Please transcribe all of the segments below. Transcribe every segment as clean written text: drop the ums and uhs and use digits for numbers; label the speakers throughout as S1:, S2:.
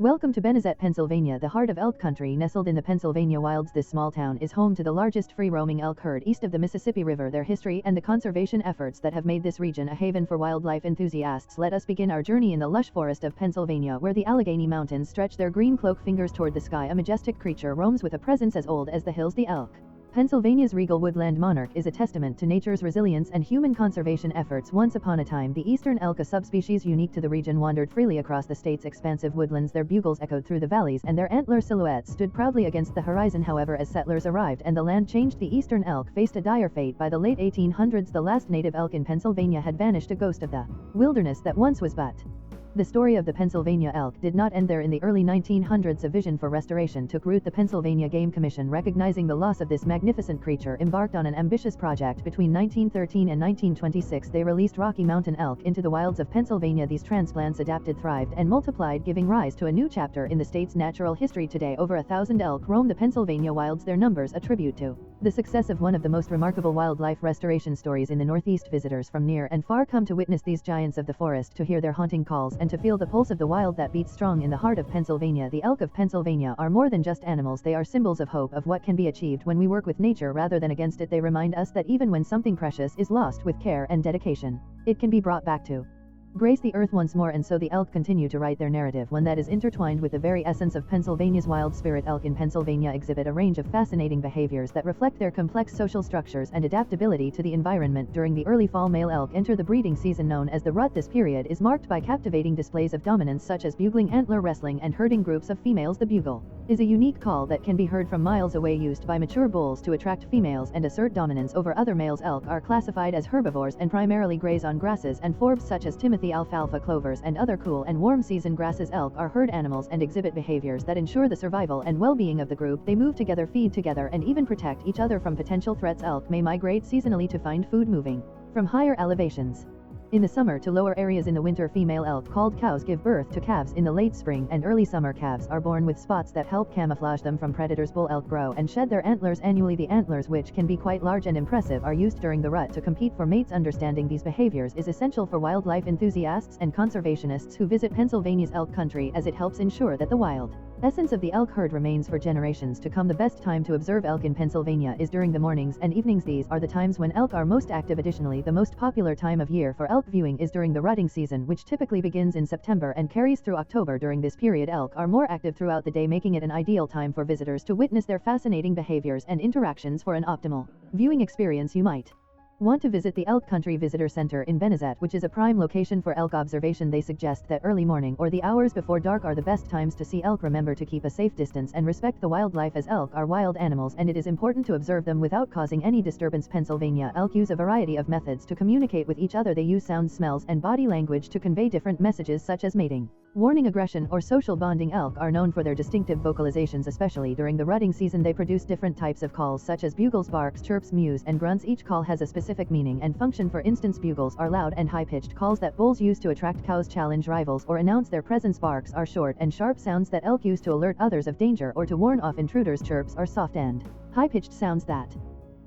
S1: Welcome to Benezet, Pennsylvania, the heart of elk country. Nestled in the Pennsylvania wilds, this small town is home to the largest free-roaming elk herd east of the Mississippi River. Their history and the conservation efforts that have made this region a haven for wildlife enthusiasts. Let us begin our journey in the lush forest of Pennsylvania, where the Allegheny Mountains stretch their green cloak fingers toward the sky. A majestic creature roams with a presence as old as the hills. The elk, Pennsylvania's regal woodland monarch, is a testament to nature's resilience and human conservation efforts. Once upon a time, the eastern elk, a subspecies unique to the region, wandered freely across the state's expansive woodlands. Their bugles echoed through the valleys, and their antler silhouettes stood proudly against the horizon. However, as settlers arrived and the land changed, the eastern elk faced a dire fate. By the late 1800s, the last native elk in Pennsylvania had vanished, a ghost of the wilderness that once was. But the story of the Pennsylvania elk did not end there. In the early 1900s, a vision for restoration took root. The Pennsylvania Game Commission, recognizing the loss of this magnificent creature, embarked on an ambitious project. Between 1913 and 1926, they released Rocky Mountain elk into the wilds of Pennsylvania. These transplants adapted, thrived, and multiplied, giving rise to a new chapter in the state's natural history. Today, over 1,000 elk roam the Pennsylvania wilds, their numbers a tribute to the success of one of the most remarkable wildlife restoration stories in the Northeast. Visitors from near and far come to witness these giants of the forest, to hear their haunting calls, and to feel the pulse of the wild that beats strong in the heart of Pennsylvania. The elk of Pennsylvania are more than just animals. They are symbols of hope, of what can be achieved when we work with nature rather than against it. They remind us that even when something precious is lost, with care and dedication, it can be brought back to grace the earth once more. And so the elk continue to write their narrative, one that is intertwined with the very essence of Pennsylvania's wild spirit. Elk in Pennsylvania exhibit a range of fascinating behaviors that reflect their complex social structures and adaptability to the environment. During the early fall, male elk enter the breeding season known as the rut. This period is marked by captivating displays of dominance such as bugling, antler wrestling, and herding groups of females. The bugle is a unique call that can be heard from miles away, used by mature bulls to attract females and assert dominance over other males. Elk are classified as herbivores and primarily graze on grasses and forbs such as timothy, alfalfa, clovers, and other cool and warm season grasses. Elk are herd animals and exhibit behaviors that ensure the survival and well-being of the group. They move together, feed together, and even protect each other from potential threats. Elk may migrate seasonally to find food, moving from higher elevations in the summer to lower areas in the winter. Female elk, called cows, give birth to calves in the late spring and early summer. Calves are born with spots that help camouflage them from predators. Bull elk grow and shed their antlers annually. The antlers, which can be quite large and impressive, are used during the rut to compete for mates. Understanding these behaviors is essential for wildlife enthusiasts and conservationists who visit Pennsylvania's elk country, as it helps ensure that the wild essence of the elk herd remains for generations to come. The best time to observe elk in Pennsylvania is during the mornings and evenings. These are the times when elk are most active. Additionally, the most popular time of year for elk viewing is during the rutting season, which typically begins in September and carries through October. During this period, elk are more active throughout the day, making it an ideal time for visitors to witness their fascinating behaviors and interactions. For an optimal viewing experience, you might want to visit the Elk Country Visitor Center in Benezet, which is a prime location for elk observation. They suggest that early morning or the hours before dark are the best times to see elk. Remember to keep a safe distance and respect the wildlife, as elk are wild animals and it is important to observe them without causing any disturbance. Pennsylvania elk use a variety of methods to communicate with each other. They use sounds, smells, and body language to convey different messages such as mating, warning, aggression, or social bonding. Elk are known for their distinctive vocalizations, especially during the rutting season. They produce different types of calls such as bugles, barks, chirps, mews, and grunts. Each call has a specific meaning and function. For instance, bugles are loud and high-pitched calls that bulls use to attract cows, challenge rivals, or announce their presence. Barks are short and sharp sounds that elk use to alert others of danger or to warn off intruders. Chirps are soft and high-pitched sounds that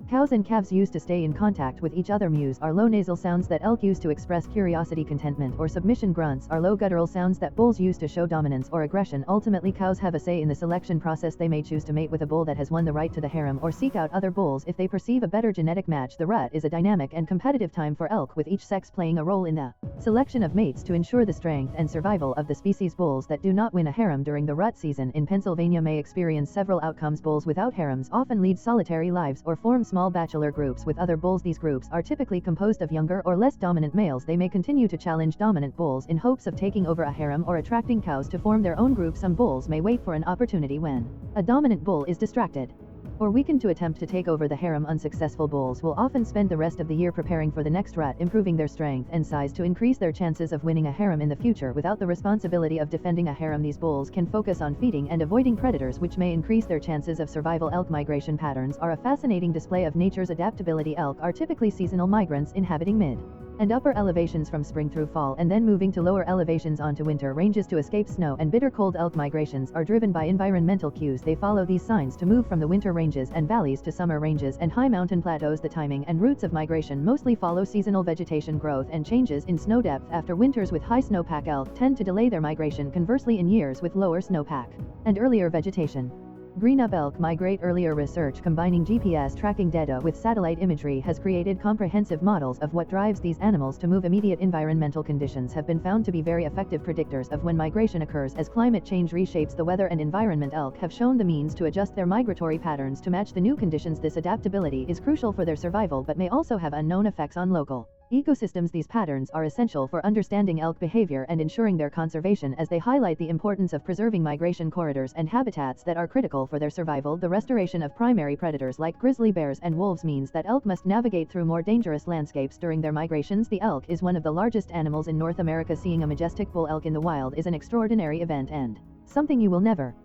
S1: cows and calves use to stay in contact with each other. Mews are low nasal sounds that elk use to express curiosity, contentment, or submission. Grunts are low guttural sounds that bulls use to show dominance or aggression. Ultimately, cows have a say in the selection process. They may choose to mate with a bull that has won the right to the harem or seek out other bulls if they perceive a better genetic match. The rut is a dynamic and competitive time for elk, with each sex playing a role in the selection of mates to ensure the strength and survival of the species. Bulls that do not win a harem during the rut season in Pennsylvania may experience several outcomes. Bulls without harems often lead solitary lives or form small bachelor groups with other bulls. These groups are typically composed of younger or less dominant males. They may continue to challenge dominant bulls in hopes of taking over a harem or attracting cows to form their own group. Some bulls may wait for an opportunity when a dominant bull is distracted or weakened to attempt to take over the harem. Unsuccessful bulls will often spend the rest of the year preparing for the next rut, improving their strength and size to increase their chances of winning a harem in the future. Without the responsibility of defending a harem, these bulls can focus on feeding and avoiding predators, which may increase their chances of survival. Elk migration patterns are a fascinating display of nature's adaptability. Elk are typically seasonal migrants, inhabiting mid and upper elevations from spring through fall, and then moving to lower elevations onto winter ranges to escape snow and bitter cold. Elk migrations are driven by environmental cues. They follow these signs to move from the winter ranges and valleys to summer ranges and high mountain plateaus. The timing and routes of migration mostly follow seasonal vegetation growth and changes in snow depth. After winters with high snowpack, elk tend to delay their migration, conversely in years with lower snowpack and earlier vegetation. Green-up elk migrate earlier. Research combining GPS tracking data with satellite imagery has created comprehensive models of what drives these animals to move. Immediate environmental conditions have been found to be very effective predictors of when migration occurs. As climate change reshapes the weather and environment, elk have shown the means to adjust their migratory patterns to match the new conditions. This adaptability is crucial for their survival but may also have unknown effects on local ecosystems. These patterns are essential for understanding elk behavior and ensuring their conservation, as they highlight the importance of preserving migration corridors and habitats that are critical for their survival. The restoration of primary predators like grizzly bears and wolves means that elk must navigate through more dangerous landscapes during their migrations. The elk is one of the largest animals in North America. Seeing a majestic bull elk in the wild is an extraordinary event and something you will never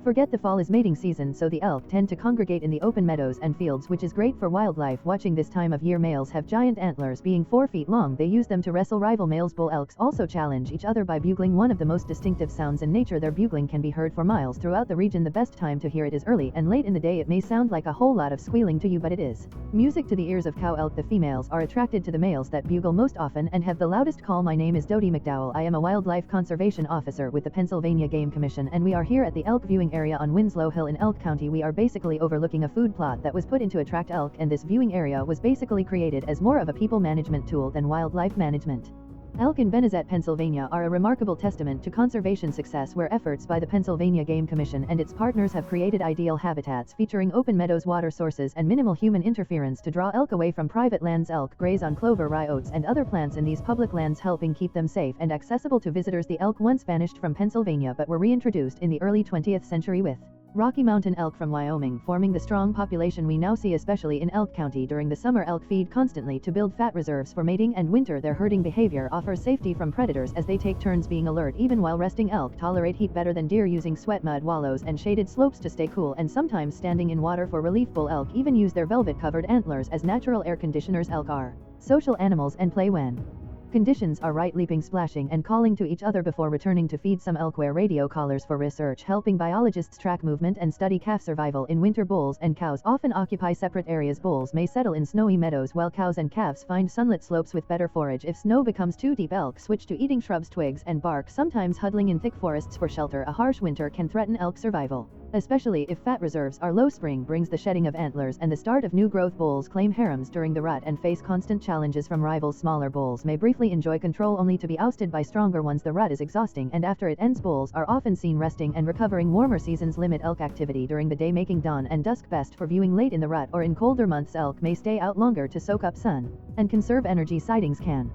S1: forget. The fall is mating season, so the elk tend to congregate in the open meadows and fields, which is great for wildlife watching. This time of year, males have giant antlers being 4 feet long. They use them to wrestle rival males. Bull elks also challenge each other by bugling, one of the most distinctive sounds in nature. Their bugling can be heard for miles throughout the region. The best time to hear it is early and late in the day. It may sound like a whole lot of squealing to you, but it is music to the ears of cow elk. The females are attracted to the males that bugle most often and have the loudest call. My name is Dodie McDowell. I am a wildlife conservation officer with the Pennsylvania Game Commission, and we are here at the elk viewing area on Winslow Hill in Elk County. We are basically overlooking a food plot that was put in to attract elk, and this viewing area was basically created as more of a people management tool than wildlife management. Elk in Benezet, Pennsylvania are a remarkable testament to conservation success, where efforts by the Pennsylvania Game Commission and its partners have created ideal habitats featuring open meadows, water sources, and minimal human interference to draw elk away from private lands. Elk graze on clover, rye, oats, and other plants in these public lands, helping keep them safe and accessible to visitors. The elk once vanished from Pennsylvania but were reintroduced in the early 20th century, with Rocky Mountain elk from Wyoming forming the strong population we now see, especially in Elk County. During the summer, elk feed constantly to build fat reserves for mating, and winter their herding behavior offers safety from predators as they take turns being alert even while resting. Elk tolerate heat better than deer, using sweat mud wallows and shaded slopes to stay cool, and sometimes standing in water for relief. Bull elk even use their velvet-covered antlers as natural air conditioners. Elk are social animals and play when conditions are right, leaping, splashing, and calling to each other before returning to feed. Some elk wear radio collars for research, helping biologists track movement and study calf survival. In winter, bulls and cows often occupy separate areas. Bulls may settle in snowy meadows while cows and calves find sunlit slopes with better forage. If snow becomes too deep, elk switch to eating shrubs, twigs, and bark, sometimes huddling in thick forests for shelter. A harsh winter can threaten elk survival, especially if fat reserves are low. Spring brings the shedding of antlers and the start of new growth. Bulls claim harems during the rut and face constant challenges from rivals. Smaller bulls may briefly enjoy control, only to be ousted by stronger ones. The rut is exhausting, and after it ends, bulls are often seen resting and recovering. Warmer seasons limit elk activity during the day, making dawn and dusk best for viewing. Late in the rut or in colder months, elk may stay out longer to soak up sun and conserve energy. Sightings can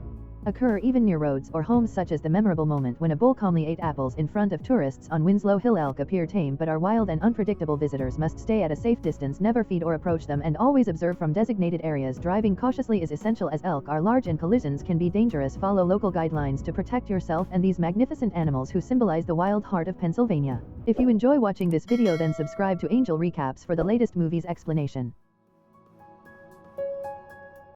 S1: occur even near roads or homes, such as the memorable moment when a bull calmly ate apples in front of tourists on Winslow Hill. Elk appear tame but are wild and unpredictable. Visitors must stay at a safe distance, never feed or approach them, and always observe from designated areas. Driving cautiously is essential, as elk are large and collisions can be dangerous. Follow local guidelines to protect yourself and these magnificent animals who symbolize the wild heart of Pennsylvania. If you enjoy watching this video, then subscribe to Angel Recaps for the latest movies explanation.